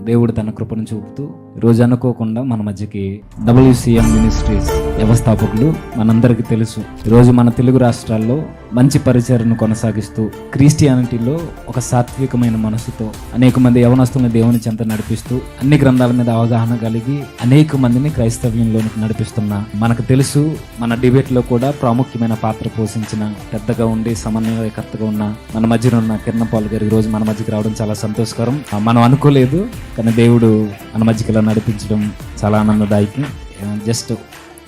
దేవుడు తన కృపను చూపుతూ ఈరోజు అనుకోకుండా మన మధ్యకి WCM మినిస్ట్రీస్ వ్యవస్థాపకులు మనందరికీ తెలుసు. ఈరోజు మన తెలుగు రాష్ట్రాల్లో మంచి పరిచర్ను కొనసాగిస్తూ క్రిస్టియానిటీలో ఒక సాత్వికమైన మనసుతో అనేక మంది యవనస్తులను దేవుని చెంత నడిపిస్తూ అన్ని గ్రంథాల మీద అవగాహన కలిగి అనేక మందిని క్రైస్తవ్యంలోనికి నడిపిస్తున్న మనకు తెలుసు. మన డిబేట్లో కూడా ప్రాముఖ్యమైన పాత్ర పోషించిన పెద్దగా ఉండి సమన్వయకర్తగా ఉన్న మన మధ్యన ఉన్న కిరణ్ పాల్ గారు ఈరోజు మన మధ్యకి రావడం చాలా సంతోషకరం. మనం అనుకోలేదు, కానీ దేవుడు మన మధ్యకి ఇలా నడిపించడం చాలా ఆనందదాయకం. జస్ట్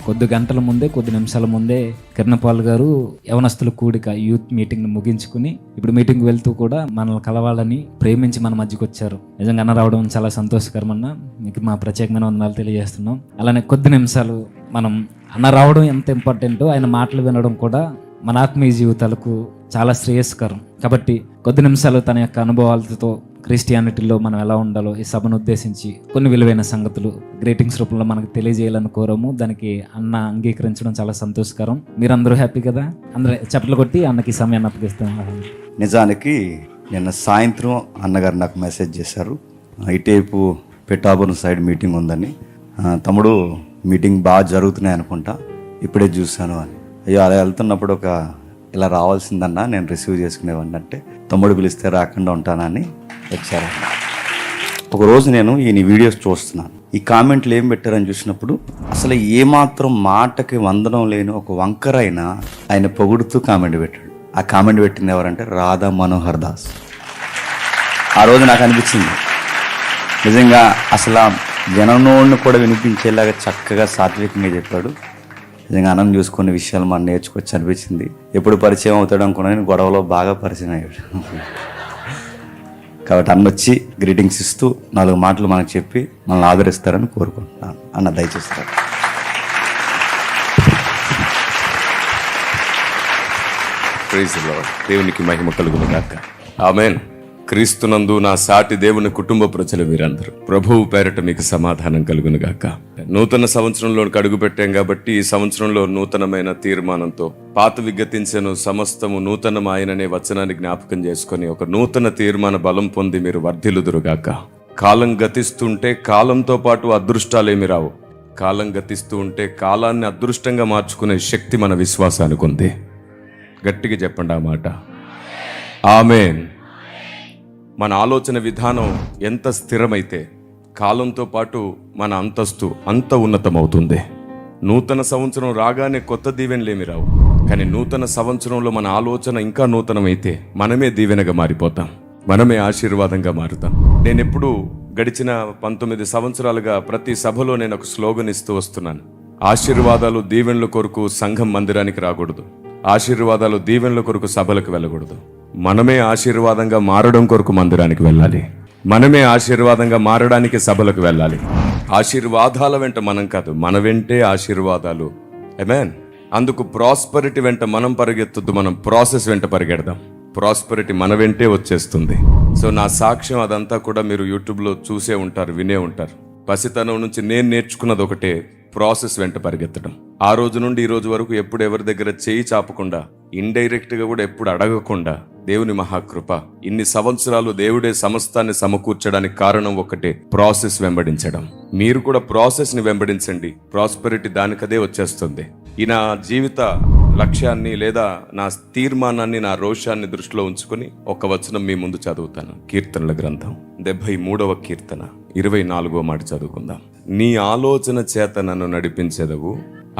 కొద్ది గంటల ముందే, కొద్ది నిమిషాల ముందే కిరణ్ పాల్ గారు యవనస్తుల కూడిక యూత్ మీటింగ్ని ముగించుకుని ఇప్పుడు మీటింగ్ వెళ్తూ కూడా మనల్ని కలవాలని ప్రేమించి మన మధ్యకి వచ్చారు. నిజంగా అన్న రావడం చాలా సంతోషకరం అన్న, మీకు మా ప్రత్యేకమైన వందనాలు తెలియజేస్తున్నాం. అలానే కొద్ది నిమిషాలు మనం అన్న రావడం ఎంత ఇంపార్టెంటో ఆయన మాటలు వినడం కూడా మన ఆత్మీయ జీవితాలకు చాలా శ్రేయస్కరం. కాబట్టి కొద్ది నిమిషాలు తన యొక్క అనుభవాలతో క్రిస్టియానిటీలో మనం ఎలా ఉండాలో ఈ సభను ఉద్దేశించి కొన్ని విలువైన సంగతులు గ్రీటింగ్స్ రూపంలో మనకు తెలియజేయాలని కోరము. దానికి అన్న అంగీకరించడం చాలా సంతోషకరం. మీరందరూ హ్యాపీ కదా? అందరూ చప్పట్లు కొట్టి అన్నకి సమయాన్ని అప్పగిస్తాం. నిజానికి నిన్న సాయంత్రం అన్నగారు నాకు మెసేజ్ చేశారు, ఇటేపు పెట్టాపురం సైడ్ మీటింగ్ ఉందని. తమ్ముడు మీటింగ్ బాగా జరుగుతున్నాయి అనుకుంటా, ఇప్పుడే చూశాను అని. అయ్యో అలా వెళ్తున్నప్పుడు ఇలా రావాల్సిందన్నా, నేను రిసీవ్ చేసుకునేవాడిని అంటే, తమ్ముడు పిలిస్తే రాకుండా ఉంటానని వచ్చారు. ఒకరోజు నేను ఈ వీడియోస్ చూస్తున్నాను, ఈ కామెంట్లు ఏం పెట్టారని చూసినప్పుడు అసలు ఏమాత్రం మాటకి వందనం లేని ఒక వంకర ఆయన పొగుడుతూ కామెంట్ పెట్టాడు. ఆ కామెంట్ పెట్టింది ఎవరంటే రాధా మనోహర్ దాస్. ఆ రోజు నాకు అనిపించింది నిజంగా అసలు జనంలోని కూడా వినిపించేలాగా చక్కగా సాత్వికంగా చెప్పాడు. నిజంగా అన్నం చూసుకునే విషయాలు మనం నేర్చుకోవచ్చు అనిపించింది. ఎప్పుడు పరిచయం అవుతాడు అనుకున్నాను, గొడవలో బాగా పరిచయం అయ్యాడు. కాబట్టి అన్న వచ్చి గ్రీటింగ్స్ ఇస్తూ 4 మాటలు మనకు చెప్పి మనల్ని ఆదరిస్తారని కోరుకుంటున్నాను. అన్న దయచేస్తారు. Praise the lord. దేవునికి మహిమ కలుగును గాక. ఆమేన్. క్రీస్తునందు నా సాటి దేవుని కుటుంబ ప్రజలు మీరందరూ, ప్రభువు పేరట మీకు సమాధానం కలుగును గాక. నూతన సంవత్సరంలో అడుగు పెట్టాం కాబట్టి ఈ సంవత్సరంలో నూతనమైన తీర్మానంతో పాతవి గతించెను సమస్తము నూతనమాయననే వచనాన్ని జ్ఞాపకం చేసుకొని ఒక నూతన తీర్మాన బలం పొంది మీరు వర్ధిల్లుదురుగాక. కాలం గతిస్తుంటే కాలంతో పాటు అదృష్టాలేమి రావు. కాలం గతిస్తూ ఉంటే కాలాన్ని అదృష్టంగా మార్చుకునే శక్తి మన విశ్వాసానికి ఉంది. గట్టిగా చెప్పండి ఆ మాట. ఆమేన్. మన ఆలోచన విధానం ఎంత స్థిరమైతే కాలంతో పాటు మన అంతస్తు అంత ఉన్నతమవుతుంది. నూతన సంవత్సరం రాగానే కొత్త దీవెనలేమి రావు, కానీ నూతన సంవత్సరంలో మన ఆలోచన ఇంకా నూతనమైతే మనమే దీవెనగా మారిపోతాం, మనమే ఆశీర్వాదంగా మారుతాం. నేను ఎప్పుడు గడిచిన 19 సంవత్సరాలుగా ప్రతి సభలో నేను ఒక స్లోగన్ ఇస్తూ వస్తున్నాను. ఆశీర్వాదాలు దీవెనల కొరకు సంఘం మందిరానికి రాకూడదు, ఆశీర్వాదాలు దీవెనల కొరకు సభలకు వెళ్ళకూడదు. మనమే ఆశీర్వాదంగా మారడం కొరకు మందిరానికి వెళ్ళాలి, మనమే ఆశీర్వాదంగా మారడానికి సభలకు వెళ్ళాలి. ఆశీర్వాదాల వెంట మనం కాదు, మన వెంటే ఆశీర్వాదాలు. ఆమేన్. అందుకు ప్రాస్పరిటీ వెంట మనం పరిగెత్తొద్దు, మనం ప్రాసెస్ వెంట పరిగెడదాం. ప్రాస్పరిటీ మన వెంటే వచ్చేస్తుంది. సో నా సాక్ష్యం అదంతా కూడా మీరు యూట్యూబ్లో చూసే ఉంటారు, వినే ఉంటారు. పసితనం నుంచి నేను నేర్చుకున్నది ఒకటే, ప్రాసెస్ వెంట పరిగెత్తడం. ఆ రోజు నుండి ఈ రోజు వరకు ఎప్పుడు ఎవరి దగ్గర చేయి చాపకుండా, ఇండైరెక్ట్ గా కూడా ఎప్పుడు అడగకుండా, దేవుని మహాకృప ఇన్ని సంవత్సరాలు దేవుడే సమస్తాన్ని సమకూర్చడానికి కారణం ఒకటే, ప్రాసెస్ వెంబడించడం. మీరు కూడా ప్రాసెస్ ని వెంబడించండి, ప్రాస్పెరిటీ దానికదే వచ్చేస్తుంది. ఈ నా జీవిత లక్ష్యాన్ని లేదా నా తీర్మానాన్ని, నా రోషాన్ని దృష్టిలో ఉంచుకుని ఒక వచనం మీ ముందు చదువుతాను. కీర్తనల గ్రంథం 73వ కీర్తన 24వ మాట చదువుకుందాం. నీ ఆలోచన చేత నన్ను నడిపించెదవు.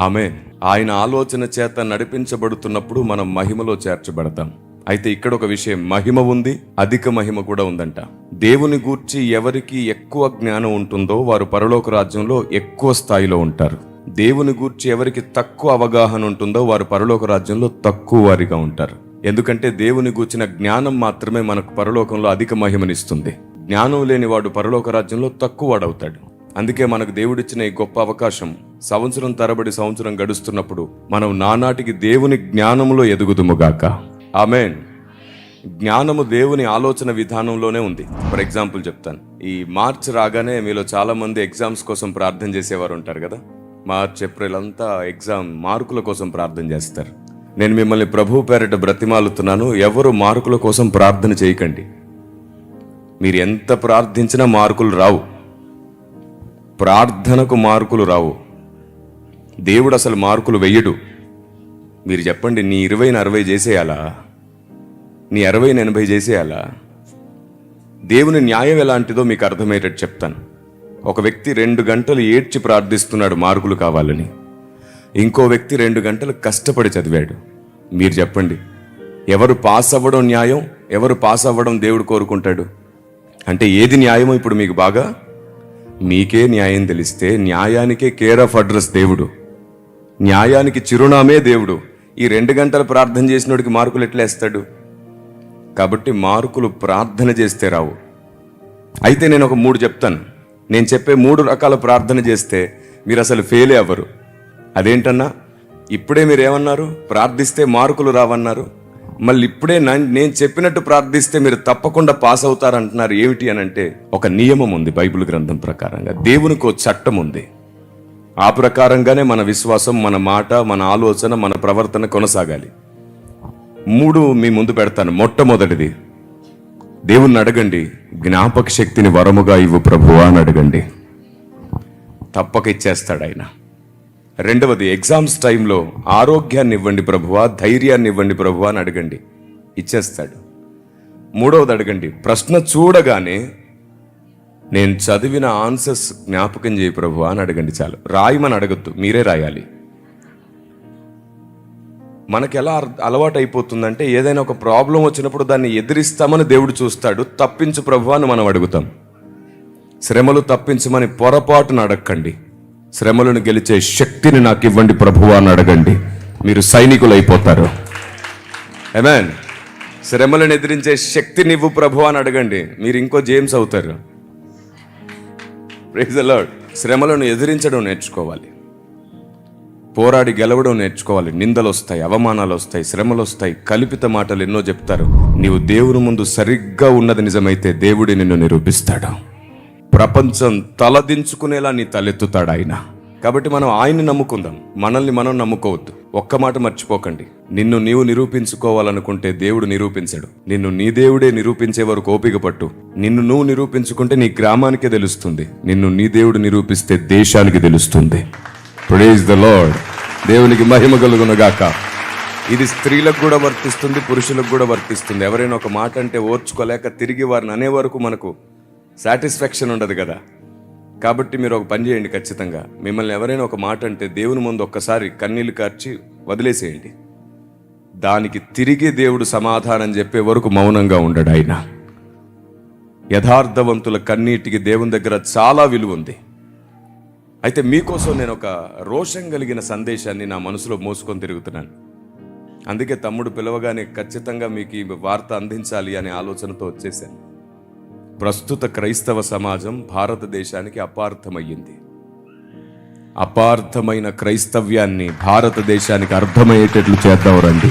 ఆమేన్. ఆయన ఆలోచన చేత నడిపించబడుతున్నప్పుడు మనం మహిమలో చేర్చబడతాం. అయితే ఇక్కడ ఒక విషయం, మహిమ ఉంది, అధిక మహిమ కూడా ఉందంట. దేవుని గూర్చి ఎవరికి ఎక్కువ జ్ఞానం ఉంటుందో వారు పరలోక రాజ్యంలో ఎక్కువ స్థాయిలో ఉంటారు. దేవుని గూర్చి ఎవరికి తక్కువ అవగాహన ఉంటుందో వారు పరలోక రాజ్యంలో తక్కువ వారిగా ఉంటారు. ఎందుకంటే దేవుని గూర్చిన జ్ఞానం మాత్రమే మనకు పరలోకంలో అధిక మహిమనిస్తుంది. జ్ఞానం లేని వాడు పరలోక రాజ్యంలో తక్కువ వాడవుతాడు. అందుకే మనకు దేవుడిచ్చిన ఈ గొప్ప అవకాశం, సంవత్సరం తరబడి సంవత్సరం గడుస్తున్నప్పుడు మనం నానాటికి దేవుని జ్ఞానములో ఎదుగుదుముగాక. ఆమేన్. జ్ఞానము దేవుని ఆలోచన విధానంలోనే ఉంది. ఫర్ ఎగ్జాంపుల్ చెప్తాను. ఈ మార్చ్ రాగానే మీలో చాలా మంది ఎగ్జామ్స్ కోసం ప్రార్థన చేసేవారు ఉంటారు కదా. మార్చ్, ఏప్రిల్ అంతా ఎగ్జామ్ మార్కుల కోసం ప్రార్థన చేస్తారు. నేను మిమ్మల్ని ప్రభు పేరిట బ్రతిమాలుతున్నాను, ఎవరు మార్కుల కోసం ప్రార్థన చేయకండి. మీరు ఎంత ప్రార్థించినా మార్కులు రావు. ప్రార్థనకు మార్కులు రావు. దేవుడు అసలు మార్కులు వెయ్యడు. మీరు చెప్పండి, నీ 20ని 60 చేసేయాలా? నీ 60ని 80 చేసేయాలా? దేవుని న్యాయం ఎలాంటిదో మీకు అర్థమయ్యేటట్టు చెప్తాను. ఒక వ్యక్తి 2 గంటలు ఏడ్చి ప్రార్థిస్తున్నాడు మార్కులు కావాలని. ఇంకో వ్యక్తి 2 గంటలు కష్టపడి చదివాడు. మీరు చెప్పండి, ఎవరు పాస్ అవ్వడం న్యాయం, ఎవరు పాస్ అవ్వడం దేవుడు కోరుకుంటాడు? అంటే ఏది న్యాయమో ఇప్పుడు మీకు బాగా మీకే న్యాయం తెలిస్తే, న్యాయానికే కేర్ ఆఫ్ అడ్రస్ దేవుడు, న్యాయానికి చిరునామే దేవుడు. ఈ 2 గంటలు ప్రార్థన చేసినోడికి మార్కులు ఎట్లా వేస్తాడు? కాబట్టి మార్కులు ప్రార్థన చేస్తే రావు. అయితే నేను ఒక 3 చెప్తాను. నేను చెప్పే 3 రకాల ప్రార్థన చేస్తే మీరు అసలు ఫెయిలే అవ్వరు. అదేంటన్నా? ఇప్పుడే మీరు ఏమన్నారు? ప్రార్థిస్తే మార్కులు రావన్నారు. మళ్ళీ ఇప్పుడే నేను చెప్పినట్టు ప్రార్థిస్తే మీరు తప్పకుండా పాస్ అవుతారంటున్నారు. ఏమిటి అని అంటే, ఒక నియమం ఉంది బైబిల్ గ్రంథం ప్రకారంగా. దేవునికి ఒక చట్టం ఉంది. ఆ ప్రకారంగానే మన విశ్వాసం, మన మాట, మన ఆలోచన, మన ప్రవర్తన కొనసాగాలి. 3 మీ ముందు పెడతాను. మొట్టమొదటిది, దేవుణ్ణి అడగండి, జ్ఞాపక శక్తిని వరముగా ఇవ్వు ప్రభువా అని అడగండి. తప్పక ఇచ్చేస్తాడు ఆయన. రెండవది, ఎగ్జామ్స్ టైంలో ఆరోగ్యాన్ని ఇవ్వండి ప్రభువా, ధైర్యాన్ని ఇవ్వండి ప్రభువా అని అడగండి, ఇచ్చేస్తాడు. మూడవది అడగండి, ప్రశ్న చూడగానే నేను చదివిన ఆన్సర్స్ జ్ఞాపకం చేయి ప్రభువా అని అడగండి. చాలు. రాయమని అడగద్దు, మీరే రాయాలి. మనకి ఎలా అలవాటు అయిపోతుందంటే, ఏదైనా ఒక ప్రాబ్లం వచ్చినప్పుడు దాన్ని ఎదిరిస్తామని దేవుడు చూస్తాడు. తప్పించు ప్రభువా అని మనం అడుగుతాం. శ్రమలు తప్పించమని పొరపాటును అడగండి. శ్రమలను గెలిచే శక్తిని నాకు ఇవ్వండి ప్రభువా అని అడగండి. మీరు సైనికులు అయిపోతారు. ఆమేన్. శ్రమలను ఎదిరించే శక్తిని ఇవ్వు ప్రభువా అని అడగండి. మీరు ఇంకో జేమ్స్ అవుతారు. Praise the lord. శ్రమలను ఎదిరించడం నేర్చుకోవాలి. పోరాడి గెలవడం నేర్చుకోవాలి. నిందలు వస్తాయి, అవమానాలు వస్తాయి, శ్రమలు వస్తాయి, కల్పిత మాటలు ఎన్నో చెప్తారు. నీవు దేవుని ముందు సరిగ్గా ఉన్నది నిజమైతే దేవుడి నిన్ను నిరూపిస్తాడు. ప్రపంచం తలదించుకునేలా నీ తలెత్తుతాడు ఆయన. కాబట్టి మనం ఆయన్ని నమ్ముకుందాం, మనల్ని మనం నమ్ముకోవద్దు. ఒక్క మాట మర్చిపోకండి, నిన్ను నీవు నిరూపించుకోవాలనుకుంటే దేవుడు నిరూపించడు. నిన్ను నీ దేవుడే నిరూపించే వరకు ఓపిక పట్టు. నిన్ను నువ్వు నిరూపించుకుంటే నీ గ్రామానికే తెలుస్తుంది. నిన్ను నీ దేవుడు నిరూపిస్తే దేశానికి తెలుస్తుంది. Praise the lord. దేవునికి మహిమ కలుగును గాక. ఇది స్త్రీలకు కూడా వర్తిస్తుంది, పురుషులకు కూడా వర్తిస్తుంది. ఎవరైనా ఒక మాట అంటే ఓర్చుకోలేక తిరిగి వారిని అనే వరకు మనకు సాటిస్ఫాక్షన్ ఉండదు కదా. కాబట్టి మీరు ఒక పని చేయండి, ఖచ్చితంగా మిమ్మల్ని ఎవరైనా ఒక మాట అంటే దేవుని ముందు ఒక్కసారి కన్నీళ్లు కార్చి వదిలేసేయండి. దానికి తిరిగి దేవుడు సమాధానం చెప్పే వరకు మౌనంగా ఉండడు ఆయన. యథార్థవంతుల కన్నీటికి దేవుని దగ్గర చాలా విలువ ఉంది. అయితే మీకోసం నేను ఒక రోషం కలిగిన సందేశాన్ని నా మనసులో మోసుకొని తిరుగుతున్నాను. అందుకే తమ్ముడు పిలవగానే ఖచ్చితంగా మీకు ఈ వార్త అందించాలి అనే ఆలోచనతో వచ్చేసాను. ప్రస్తుత క్రైస్తవ సమాజం భారతదేశానికి అపార్థమయ్యింది. అపార్థమైన క్రైస్తవ్యాన్ని భారతదేశానికి అర్థమయ్యేటట్లు చేద్దాం రండి.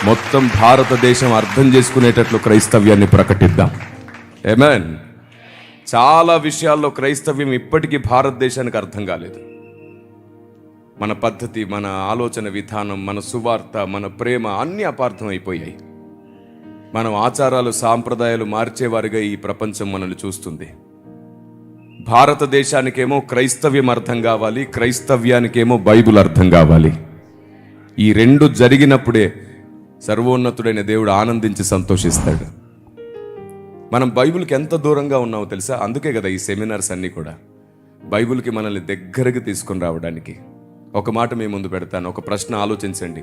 మొత్తం భారతదేశం అర్థం చేసుకునేటట్లు క్రైస్తవ్యాన్ని ప్రకటిద్దాం. ఆమేన్. చాలా విషయాల్లో క్రైస్తవ్యం ఇప్పటికీ భారతదేశానికి అర్థం కాలేదు. మన పద్ధతి, మన ఆలోచన విధానం, మన సువార్త, మన ప్రేమ అన్నీ అపార్థం అయిపోయాయి. మనం ఆచారాలు, సాంప్రదాయాలు మార్చేవారిగా ఈ ప్రపంచం మనల్ని చూస్తుంది. భారతదేశానికేమో క్రైస్తవ్యం అర్థం కావాలి, క్రైస్తవ్యానికేమో బైబిల్ అర్థం కావాలి. ఈ 2 జరిగినప్పుడే సర్వోన్నతుడైన దేవుడు ఆనందించి సంతోషిస్తాడు. మనం బైబిల్కి ఎంత దూరంగా ఉన్నామో తెలుసా? అందుకే కదా ఈ సెమినార్స్ అన్నీ కూడా బైబిల్కి మనల్ని దగ్గరకు తీసుకొని రావడానికి. ఒక మాట మీ ముందు పెడతాను, ఒక ప్రశ్న ఆలోచించండి.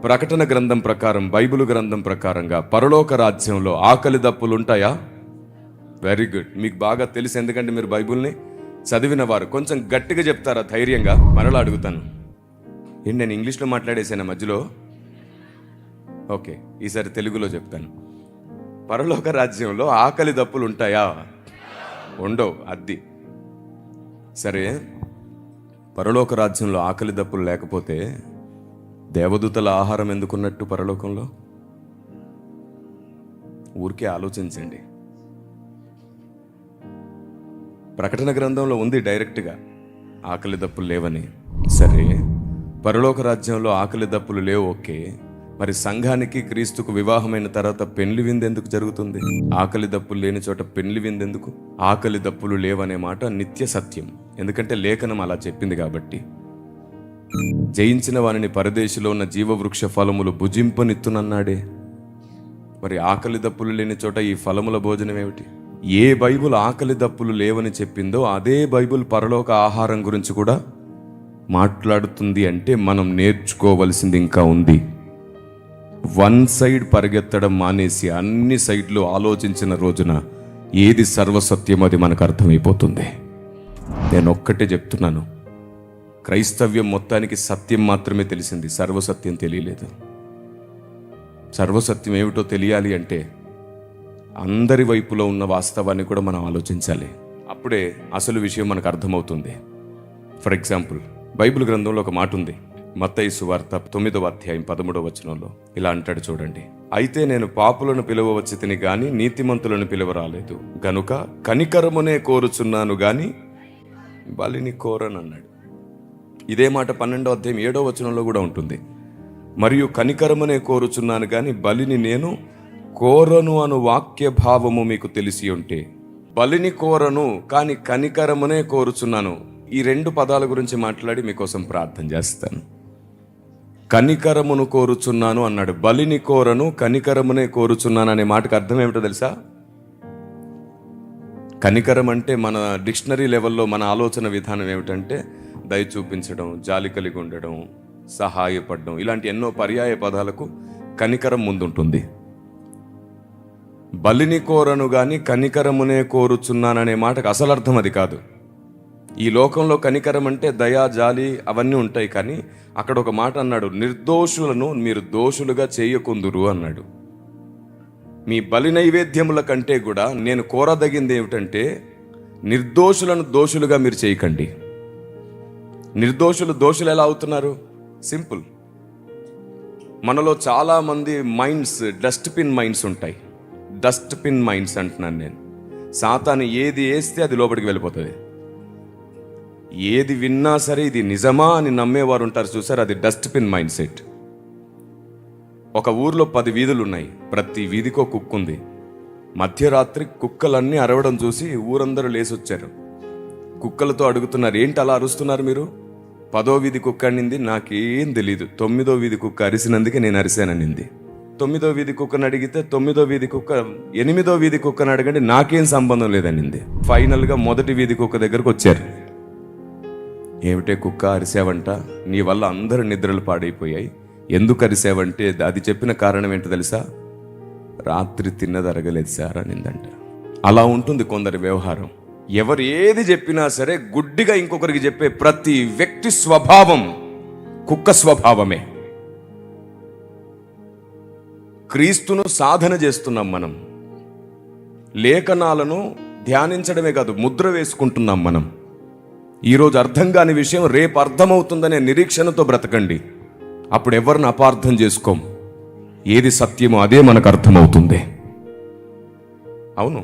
ప్రకటన గ్రంథం ప్రకారం, బైబిల్ గ్రంథం ప్రకారంగా పరలోక రాజ్యంలో ఆకలి దప్పులు ఉంటాయా? Very good. మీకు బాగా తెలుసు, ఎందుకంటే మీరు బైబిల్ని చదివిన వారు. కొంచెం గట్టిగా చెప్తారా ధైర్యంగా? మరలా అడుగుతాను. ఏంటి, నేను ఇంగ్లీష్లో మాట్లాడేసాను మధ్యలో? ఓకే, ఈసారి తెలుగులో చెప్తాను. పరలోక రాజ్యంలో ఆకలి దప్పులు ఉంటాయా? ఉండవు. అద్ది సరే. పరలోక రాజ్యంలో ఆకలి దప్పులు లేకపోతే దేవదూతల ఆహారం ఎందుకున్నట్టు పరలోకంలో? ఊరికే ఆలోచించండి. ప్రకటన గ్రంథంలో ఉంది డైరెక్ట్గా ఆకలి దప్పులు లేవని. సరే, పరలోక రాజ్యంలో ఆకలి దప్పులు లేవు, ఓకే. మరి సంఘానికి క్రీస్తుకు వివాహమైన తర్వాత పెళ్లి విందు ఎందుకు జరుగుతుంది? ఆకలి దప్పులు లేని చోట పెళ్లి విందు ఎందుకు? ఆకలి దప్పులు లేవనే మాట నిత్య సత్యం, ఎందుకంటే లేఖనం అలా చెప్పింది కాబట్టి. జయించిన వారిని పరదేశిలో ఉన్న జీవవృక్ష ఫలములు భుజింపనిత్తునన్నాడే. మరి ఆకలి దప్పులు లేని చోట ఈ ఫలముల భోజనం ఏమిటి? ఏ బైబుల్ ఆకలి దప్పులు లేవని చెప్పిందో అదే బైబుల్ పరలోక ఆహారం గురించి కూడా మాట్లాడుతుంది. అంటే మనం నేర్చుకోవలసింది ఇంకా ఉంది. వన్ సైడ్ పరిగెత్తడం మానేసి అన్ని సైడ్లు ఆలోచించిన రోజున ఏది సర్వసత్యం అది మనకు అర్థమైపోతుంది. నేను ఒక్కటే చెప్తున్నాను, క్రైస్తవ్యం మొత్తానికి సత్యం మాత్రమే తెలిసింది, సర్వసత్యం తెలియలేదు. సర్వసత్యం ఏమిటో తెలియాలి అంటే అందరి వైపులో ఉన్న వాస్తవాన్ని కూడా మనం ఆలోచించాలి. అప్పుడే అసలు విషయం మనకు అర్థమవుతుంది. ఫర్ ఎగ్జాంపుల్, బైబిల్ గ్రంథంలో ఒక మాట ఉంది. మత్తయి సువార్త 9వ అధ్యాయం 13వ వచనంలో ఇలా అంటాడు చూడండి. అయితే నేను పాపులను పిలువవచ్చి తిని గాని నీతిమంతులను పిలువరాలేదు, గనుక కనికరమునే కోరుచున్నాను గాని బలిని కోరనన్నాడు. ఇదే మాట 12వ అధ్యాయం 7వ వచనంలో కూడా ఉంటుంది. మరియు కనికరమునే కోరుచున్నాను గాని బలిని నేను కోరను అను వాక్య భావము మీకు తెలిసి ఉంటే, బలిని కోరను కానీ కనికరమునే కోరుచున్నాను, ఈ 2 పదాల గురించి మాట్లాడి మీకోసం ప్రార్థన చేస్తాను. కనికరమును కోరుచున్నాను అన్నాడు, బలిని కోరను కనికరమునే కోరుచున్నాను అనే మాటకు అర్థం ఏమిటో తెలుసా? కనికరం అంటే మన డిక్షనరీ లెవెల్లో మన ఆలోచన విధానం ఏమిటంటే దయ చూపించడం, జాలి కలిగి ఉండడం, సహాయపడడం, ఇలాంటి ఎన్నో పర్యాయ పదాలకు కనికరం ముందుంటుంది. బలిని కోరను గాని కనికరమునే కోరుచున్నాననే మాటకు అసలు అర్థం అది కాదు. ఈ లోకంలో కనికరం అంటే దయా, జాలి అవన్నీ ఉంటాయి, కానీ అక్కడ ఒక మాట అన్నాడు, నిర్దోషులను మీరు దోషులుగా చేయకుందురు అన్నాడు. మీ బలి నైవేద్యముల కంటే కూడా నేను కోరదగింది ఏమిటంటే నిర్దోషులను దోషులుగా మీరు చేయకండి. నిర్దోషులు దోషులు ఎలా అవుతున్నారు? సింపుల్, మనలో చాలా మంది మైండ్స్ డస్ట్బిన్ మైండ్స్ ఉంటాయి. డస్ట్బిన్ మైండ్స్ అంటున్నాను నేను. సాతాను ఏది వేస్తే అది లోపలికి వెళ్ళిపోతుంది. ఏది విన్నా సరే ఇది నిజమా అని నమ్మేవారు ఉంటారు చూసారు, అది డస్ట్బిన్ మైండ్ సెట్. ఒక ఊర్లో 10 వీధులు ఉన్నాయి, ప్రతి వీధికో కుక్క ఉంది. మధ్యరాత్రి కుక్కలన్నీ అరవడం చూసి ఊరందరూ లేసొచ్చారు. కుక్కలతో అడుగుతున్నారు, ఏంటి అలా అరుస్తున్నారు మీరు? 10వ వీధి కుక్క అనింది, నాకేం తెలీదు. 9వ వీధి కుక్క అరిసినందుకే నేను అరిశాననింది. 9వ వీధి కుక్కను అడిగితే 9వ వీధి కుక్క 8వ వీధి కుక్కను అడగండి, నాకేం సంబంధం లేదనింది. ఫైనల్గా మొదటి వీధి కుక్క దగ్గరకు వచ్చారు. ఏమిటే కుక్క అరిసావంట, నీ వల్ల అందరు నిద్రలు పాడైపోయాయి, ఎందుకు అరిసావంటే అది చెప్పిన కారణం ఏంటో తెలుసా? రాత్రి తిన్నది అరగలేదు సార్ అనిందంట. అలా ఉంటుంది కొందరి వ్యవహారం. ఎవరు ఏది చెప్పినా సరే గుడ్డిగా ఇంకొకరికి చెప్పే ప్రతి వ్యక్తి స్వభావం కుక్క స్వభావమే. క్రీస్తును సాధన చేస్తున్నాం మనం, లేఖనాలను ధ్యానించడమే కాదు ముద్ర వేసుకుంటున్నాం మనం. ఈరోజు అర్థం కాని విషయం రేపు అర్థమవుతుందనే నిరీక్షణతో బ్రతకండి. అప్పుడు ఎవరిని అపార్థం చేసుకోం. ఏది సత్యమో అదే మనకు అర్థమవుతుంది. అవును,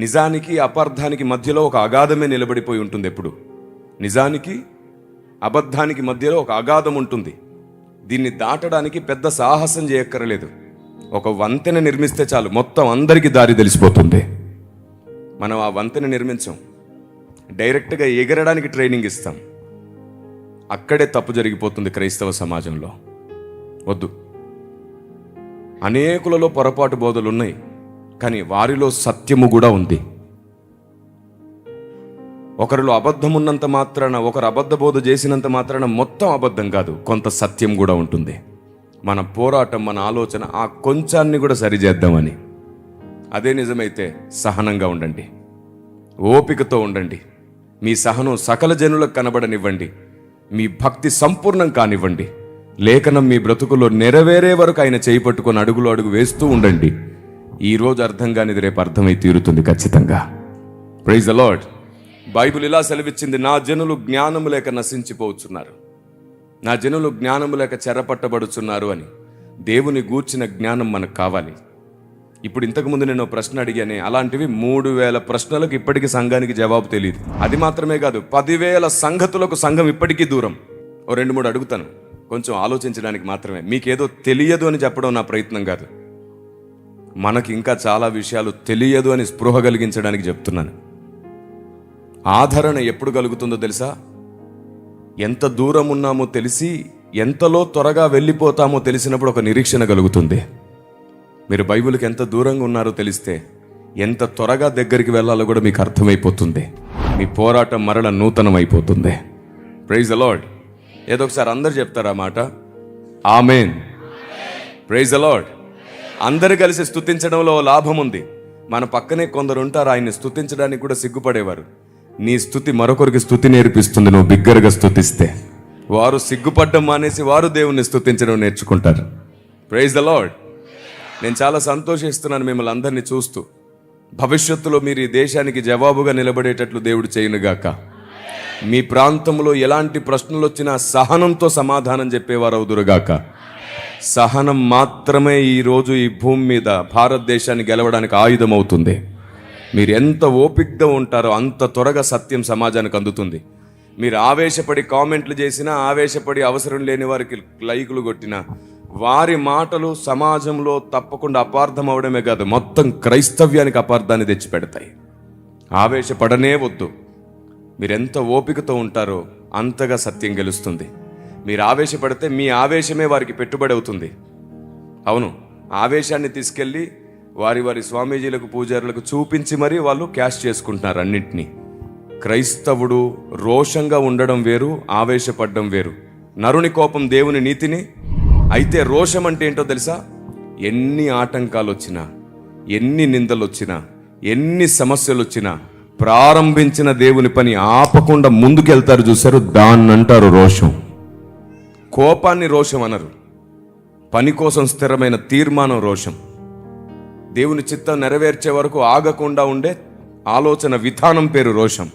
నిజానికి అపార్థానికి మధ్యలో ఒక అగాధమే నిలబడిపోయి ఉంటుంది. ఎప్పుడు నిజానికి అబద్ధానికి మధ్యలో ఒక అగాధం ఉంటుంది. దీన్ని దాటడానికి పెద్ద సాహసం చేయక్కర్లేదు. ఒక వంతెన నిర్మిస్తే చాలు, మొత్తం అందరికీ దారి తెలిసిపోతుంది. మనం ఆ వంతెన నిర్మించాం, డైరెక్ట్గా ఎగరడానికి ట్రైనింగ్ ఇస్తాం. అక్కడే తప్పు జరిగిపోతుంది క్రైస్తవ సమాజంలో. వద్దు, అనేకులలో పొరపాటు బోధలు ఉన్నాయి, కానీ వారిలో సత్యము కూడా ఉంది. ఒకరిలో అబద్ధం ఉన్నంత మాత్రాన, ఒకరు అబద్ధ బోధ చేసినంత మాత్రాన మొత్తం అబద్ధం కాదు, కొంత సత్యం కూడా ఉంటుంది. మన పోరాటం, మన ఆలోచన ఆ కొంచాన్ని కూడా సరిచేద్దామని. అదే నిజమైతే సహనంగా ఉండండి, ఓపికతో ఉండండి. మీ సహనం సకల జనులకు కనబడనివ్వండి. మీ భక్తి సంపూర్ణం కానివ్వండి. లేఖనం మీ బ్రతుకులో నెరవేరే వరకు ఆయన చేయి పట్టుకొని అడుగులో అడుగు వేస్తూ ఉండండి. ఈరోజు అర్థం కానిది రేపు అర్థమై తీరుతుంది ఖచ్చితంగా. Praise the lord. బైబిల్ ఇలా సెలవిచ్చింది, నా జనులు జ్ఞానము లేక నశించిపోతున్నారు, నా జనులు జ్ఞానము లేక చెరపట్టబడుచున్నారు అని. దేవుని గూర్చిన జ్ఞానం మనకు కావాలి. ఇప్పుడు ఇంతకుముందు నేను ప్రశ్న అడిగానే, అలాంటివి 3000 ప్రశ్నలకు ఇప్పటికీ సంఘానికి జవాబు తెలియదు. అది మాత్రమే కాదు, 10,000 సంగతులకు సంఘం ఇప్పటికీ దూరం. ఓ 2-3 అడుగుతాను. కొంచెం ఆలోచించడానికి మాత్రమే. మీకేదో తెలియదు అని చెప్పడం నా ప్రయత్నం కాదు. మనకి ఇంకా చాలా విషయాలు తెలియదు అని స్పృహ కలిగించడానికి చెప్తున్నాను. ఆదరణ ఎప్పుడు కలుగుతుందో తెలుసా? ఎంత దూరం ఉన్నామో తెలిసి ఎంతలో త్వరగా వెళ్ళిపోతామో తెలిసినప్పుడు ఒక నిరీక్షణ కలుగుతుంది. మీరు బైబిల్కి ఎంత దూరంగా ఉన్నారో తెలిస్తే ఎంత త్వరగా దగ్గరికి వెళ్ళాలో కూడా మీకు అర్థమైపోతుంది. మీ పోరాటం మరల నూతనం అయిపోతుంది. Praise the Lord. ఏదో ఒకసారి అందరు చెప్తారా మాట? ఆమేన్. Praise the Lord. అందరు కలిసి స్తుతించడంలో లాభం ఉంది. మన పక్కనే కొందరు ఉంటారు, ఆయన్ని స్తుతించడానికి కూడా సిగ్గుపడేవారు. నీ స్తుతి మరొకరికి స్తుతి నేర్పిస్తుంది. నువ్వు బిగ్గరగా స్తుతిస్తే వారు సిగ్గుపడ్డం మానేసి వారు దేవుణ్ణి స్తుతించడం నేర్చుకుంటారు. Praise the lord. నేను చాలా సంతోషిస్తున్నాను మిమ్మల్ని అందరినీ చూస్తూ. భవిష్యత్తులో మీరు ఈ దేశానికి జవాబుగా నిలబడేటట్లు దేవుడు చేయునుగాక. మీ ప్రాంతంలో ఎలాంటి ప్రశ్నలు వచ్చినా సహనంతో సమాధానం చెప్పేవారు అవుదురుగాక. సహనం మాత్రమే ఈరోజు ఈ భూమి మీద భారతదేశాన్ని గెలవడానికి ఆయుధం అవుతుంది. మీరు ఎంత ఓపికగా ఉంటారో అంత త్వరగా సత్యం సమాజానికి అందుతుంది. మీరు ఆవేశపడి కామెంట్లు చేసినా, ఆవేశపడి అవసరం లేని వారికి లైకులు కొట్టినా, వారి మాటలు సమాజంలో తప్పకుండా అపార్థం అవడమే కాదు, మొత్తం క్రైస్తవ్యానికి అపార్థాన్ని తెచ్చిపెడతాయి. ఆవేశపడనే వద్దు. మీరెంత ఓపికతో ఉంటారో అంతగా సత్యం గెలుస్తుంది. మీరు ఆవేశపడితే మీ ఆవేశమే వారికి పెట్టుబడి అవుతుంది. అవును, ఆవేశాన్ని తీసుకెళ్ళి వారి స్వామీజీలకు, పూజారులకు చూపించి మరీ వాళ్ళు క్యాష్ చేసుకుంటున్నారు అన్నింటినీ. క్రైస్తవుడు రోషంగా ఉండడం వేరు, ఆవేశపడడం వేరు. నరుని కోపం దేవుని నీతిని. అయితే రోషం అంటే ఏంటో తెలుసా? ఎన్ని ఆటంకాలు వచ్చినా, ఎన్ని నిందలు వచ్చినా, ఎన్ని సమస్యలు వచ్చినా ప్రారంభించిన దేవుని పని ఆపకుండా ముందుకెళ్తారు చూశారు, దాన్నంటారు రోషం. కోపాన్ని రోషం అనరు. పని కోసం స్థిరమైన తీర్మానం రోషం. దేవుని చిత్తం నెరవేర్చే వరకు ఆగకుండా ఉండే ఆలోచన విధానం పేరు రోషం.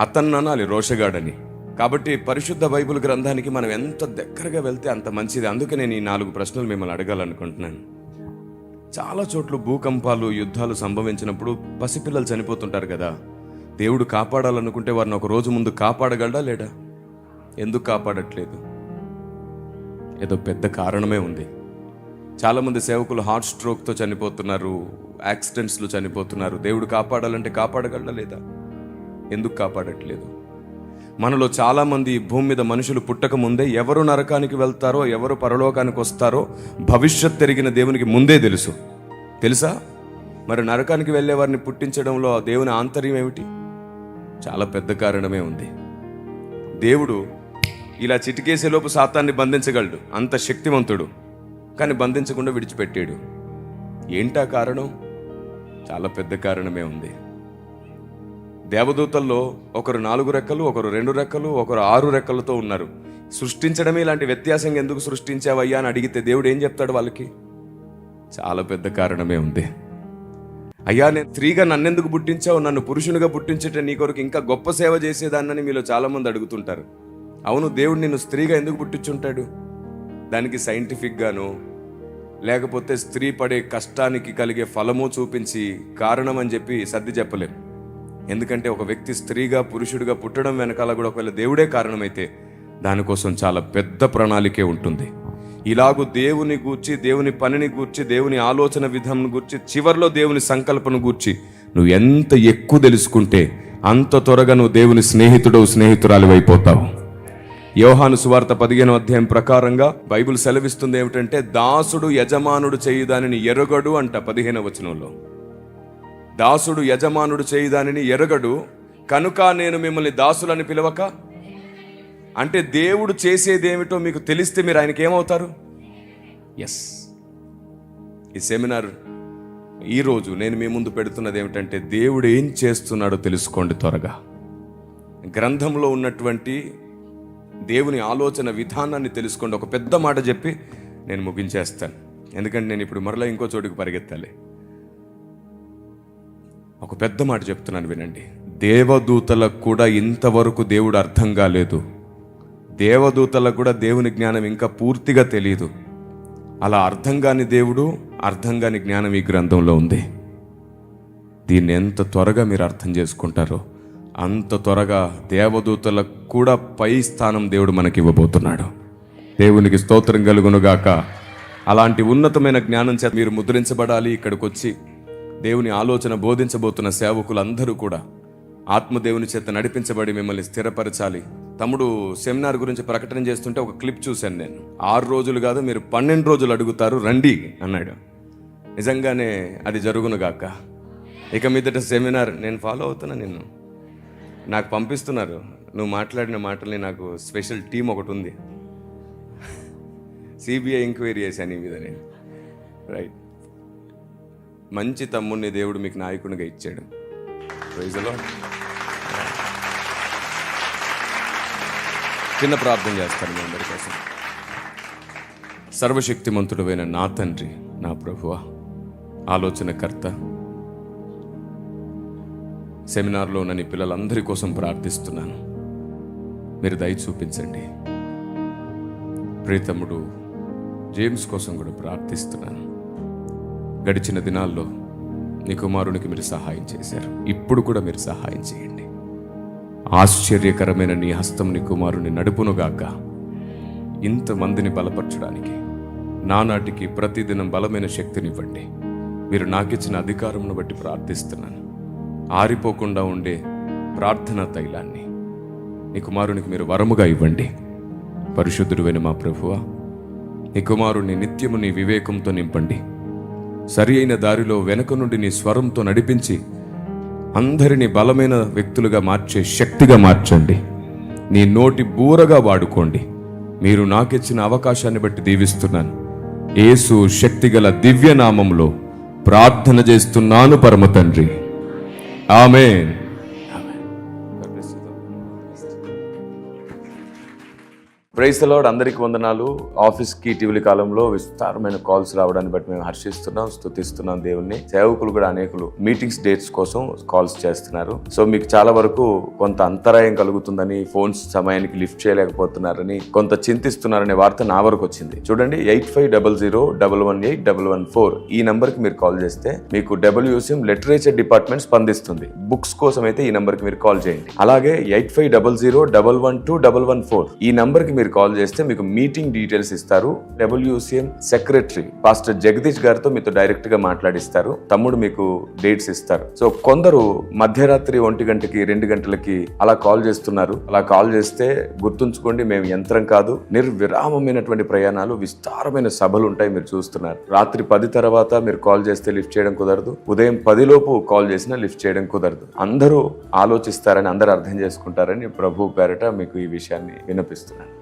అతన్ననాలి రోషగాడని. కాబట్టి పరిశుద్ధ బైబిల్ గ్రంథానికి మనం ఎంత దగ్గరగా వెళ్తే అంత మంచిది. అందుకే నేను ఈ 4 ప్రశ్నలు మిమ్మల్ని అడగాలనుకుంటున్నాను. చాలా చోట్ల భూకంపాలు, యుద్ధాలు సంభవించినప్పుడు పసిపిల్లలు చనిపోతుంటారు కదా. దేవుడు కాపాడాలనుకుంటే వారిని ఒక రోజు ముందు కాపాడగలడా లేడా? ఎందుకు కాపాడట్లేదు? ఏదో పెద్ద కారణమే ఉంది. చాలామంది సేవకులు హార్ట్ స్ట్రోక్తో చనిపోతున్నారు, యాక్సిడెంట్స్లో చనిపోతున్నారు. దేవుడు కాపాడాలంటే కాపాడగలడా లేదా? ఎందుకు కాపాడట్లేదు? మనలో చాలామంది భూమి మీద మనుషులు పుట్టక ముందే ఎవరు నరకానికి వెళ్తారో, ఎవరు పరలోకానికి వస్తారో భవిష్యత్ ఎరిగిన దేవునికి ముందే తెలుసా? మరి నరకానికి వెళ్ళే వారిని పుట్టించడంలో దేవుని ఆంతర్యం ఏమిటి? చాలా పెద్ద కారణమే ఉంది. దేవుడు ఇలా చిటికేసేలోపు సాతాన్ని బంధించగలడు, అంత శక్తివంతుడు. కానీ బంధించకుండా విడిచిపెట్టాడు. ఏంటా కారణం? చాలా పెద్ద కారణమే ఉంది. దేవదూతల్లో ఒకరు 4 రెక్కలు, ఒకరు 2 రెక్కలు, ఒకరు 6 రెక్కలతో ఉన్నారు. సృష్టించడమే ఇలాంటి వ్యత్యాసం ఎందుకు సృష్టించావయ్యా అని అడిగితే దేవుడు ఏం చెప్తాడు వాళ్ళకి? చాలా పెద్ద కారణమే ఉంది. అయ్యా, నేను స్త్రీగా నన్నెందుకు పుట్టించావు? నన్ను పురుషునిగా పుట్టించేట నీ కొరకు ఇంకా గొప్ప సేవ చేసేదాన్నని మీలో చాలామంది అడుగుతుంటారు. అవును, దేవుడు నిన్ను స్త్రీగా ఎందుకు పుట్టించుంటాడు? దానికి సైంటిఫిక్గాను, లేకపోతే స్త్రీ పడే కష్టానికి కలిగే ఫలము చూపించి కారణం అని చెప్పి సర్ది చెప్పలేం. ఎందుకంటే ఒక వ్యక్తి స్త్రీగా, పురుషుడిగా పుట్టడం వెనకాల కూడా ఒకవేళ దేవుడే కారణమైతే దానికోసం చాలా పెద్ద ప్రణాళికే ఉంటుంది. ఇలాగూ దేవుని గూర్చి, దేవుని పనిని గూర్చి, దేవుని ఆలోచన విధానం గూర్చి, చివరిలో దేవుని సంకల్పన గూర్చి నువ్వు ఎంత ఎక్కువ తెలుసుకుంటే అంత త్వరగా నువ్వు దేవుని స్నేహితురాలు అయిపోతావు. యోహాను సువార్త 15వ అధ్యాయం ప్రకారంగా బైబిల్ సెలవిస్తుంది ఏమిటంటే, దాసుడు యజమానుడు చేయుదానిని ఎరగడు అంట. 15వ వచనంలో దాసుడు యజమానుడు చేయుదానిని ఎరగడు, కనుక నేను మిమ్మల్ని దాసులని పిలవక. అంటే దేవుడు చేసేదేమిటో మీకు తెలిస్తే మీరు ఆయనకి ఏమవుతారు? ఎస్. ఈ సెమినార్ ఈరోజు నేను మీ ముందు పెడుతున్నది ఏమిటంటే, దేవుడు ఏం చేస్తున్నాడో తెలుసుకోండి త్వరగా. గ్రంథంలో ఉన్నటువంటి దేవుని ఆలోచన విధానాన్ని తెలుసుకోండి. ఒక పెద్ద మాట చెప్పి నేను ముగించేస్తాను, ఎందుకంటే నేను ఇప్పుడు మరలా ఇంకో చోటుకు పరిగెత్తాలి. ఒక పెద్ద మాట చెప్తున్నాను వినండి. దేవదూతలకు కూడా ఇంతవరకు దేవుడు అర్థం కాలేదు. దేవదూతలకు కూడా దేవుని జ్ఞానం ఇంకా పూర్తిగా తెలియదు. అలా అర్థం కాని దేవుడు, అర్థం కాని జ్ఞానం ఈ గ్రంథంలో ఉంది. దీన్ని ఎంత త్వరగా మీరు అర్థం చేసుకుంటారో అంత త్వరగా దేవదూతలకు కూడా పై స్థానం దేవుడు మనకి ఇవ్వబోతున్నాడు. దేవునికి స్తోత్రం కలుగునుగాక. అలాంటి ఉన్నతమైన జ్ఞానం చేత మీరు ముద్రించబడాలి. ఇక్కడికి వచ్చి దేవుని ఆలోచన బోధించబోతున్న సేవకులందరూ కూడా ఆత్మదేవుని చేత నడిపించబడి మిమ్మల్ని స్థిరపరచాలి. తమ్ముడు సెమినార్ గురించి ప్రకటన చేస్తుంటే ఒక క్లిప్ చూశాను నేను. 6 రోజులు కాదు, మీరు 12 రోజులు అడుగుతారు, రండి అన్నాడు. నిజంగానే అది జరుగునుగాక. ఇక మీదట సెమినార్ నేను ఫాలో అవుతున్నా. నిన్ను నాకు పంపిస్తున్నారు. నువ్వు మాట్లాడిన మాటల్ని నాకు స్పెషల్ టీం ఒకటి ఉంది. సిబిఐ ఎంక్వైరీ చేశాను ఈ మీద నేను. రైట్, మంచి తమ్ముడిని దేవుడు మీకు నాయకునిగా ఇచ్చాడు. Praise the lord. చిన్న ప్రార్థన చేస్తాను మీ అందరి కోసం. సర్వశక్తిమంతుడైన నా తండ్రి, నా ప్రభువా, ఆలోచనకర్త, సెమినార్లో ఉన్న నీ పిల్లలందరి కోసం ప్రార్థిస్తున్నాను. మీరు దయ చూపించండి. ప్రియతమ్ముడు జేమ్స్ కోసం కూడా ప్రార్థిస్తున్నాను. గడిచిన దినాల్లో నీ కుమారునికి మీరు సహాయం చేశారు. ఇప్పుడు కూడా మీరు సహాయం చేయండి. ఆశ్చర్యకరమైన నీ హస్తం నీ కుమారుని నడుపునుగాక. ఇంతమందిని బలపరచడానికి నానాటికి ప్రతిదినం బలమైన శక్తినివ్వండి. మీరు నాకిచ్చిన అధికారంను బట్టి ప్రార్థిస్తున్నాను. ఆరిపోకుండా ఉండే ప్రార్థనా తైలాన్ని నీ కుమారునికి మీరు వరముగా ఇవ్వండి. పరిశుద్ధుడైన మా ప్రభువా, నీ కుమారుని నిత్యము నీ వివేకంతో నింపండి. సరి అయిన దారిలో వెనక నుండి నీ స్వరంతో నడిపించి అందరినీ బలమైన వ్యక్తులుగా మార్చే శక్తిగా మార్చండి. నీ నోటి బూరగా వాడుకోండి. మీరు నాకిచ్చిన అవకాశాన్ని బట్టి దీవిస్తున్నాను. యేసు శక్తిగల దివ్యనామంలో ప్రార్థన చేస్తున్నాను పరమ తండ్రి. ఆమేన్. Praise the Lord. అందరికీ వందనాలు. ఆఫీస్కి ఇటీవలి కాలంలో విస్తారమైన కాల్స్ రావడాన్ని బట్టి మేము హర్షిస్తున్నాం, స్తుతిస్తున్నాం దేవుణ్ణి. సేవకులు కూడా అనేకులు మీటింగ్స్ డేట్స్ కోసం కాల్స్ చేస్తున్నారు. సో మీకు చాలా వరకు కొంత అంతరాయం కలుగుతుందని, ఫోన్స్ సమయానికి లిఫ్ట్ చేయలేకపోతున్నారని, కొంత చింతిస్తున్నారనే వార్త నా వరకు వచ్చింది. చూడండి, 8500111814 ఈ నంబర్కి మీరు కాల్ చేస్తే మీకు WCM లిటరేచర్ డిపార్ట్మెంట్ స్పందిస్తుంది. బుక్స్ కోసం అయితే ఈ నంబర్కి మీరు కాల్ చేయండి. అలాగే 8500112114 ఈ నంబర్కి మీరు కాల్ చేస్తే మీకు మీటింగ్ డీటెయిల్స్ ఇస్తారు. WCM సెక్రటరీ పాస్టర్ జగదీష్ గారితో మీతో డైరెక్ట్ గా మాట్లాడిస్తారు. తమ్ముడు మీకు డేట్స్ ఇస్తారు. సో కొందరు మధ్యరాత్రి 1 గంటకి 2 గంటలకి అలా కాల్ చేస్తున్నారు. అలా కాల్ చేస్తే గుర్తుంచుకోండి, మేము యంత్రం కాదు. నిర్విరామమైనటువంటి ప్రయాణాలు, విస్తారమైన సభలు ఉంటాయి. మీరు చూస్తున్నారు. రాత్రి 10 తర్వాత మీరు కాల్ చేస్తే లిఫ్ట్ చేయడం కుదరదు. ఉదయం 10 లోపు కాల్ చేసినా లిఫ్ట్ చేయడం కుదరదు. అందరూ ఆలోచిస్తారని, అందరూ అర్థం చేసుకుంటారని ప్రభు పేరట మీకు ఈ విషయాన్ని వినిపిస్తున్నాను.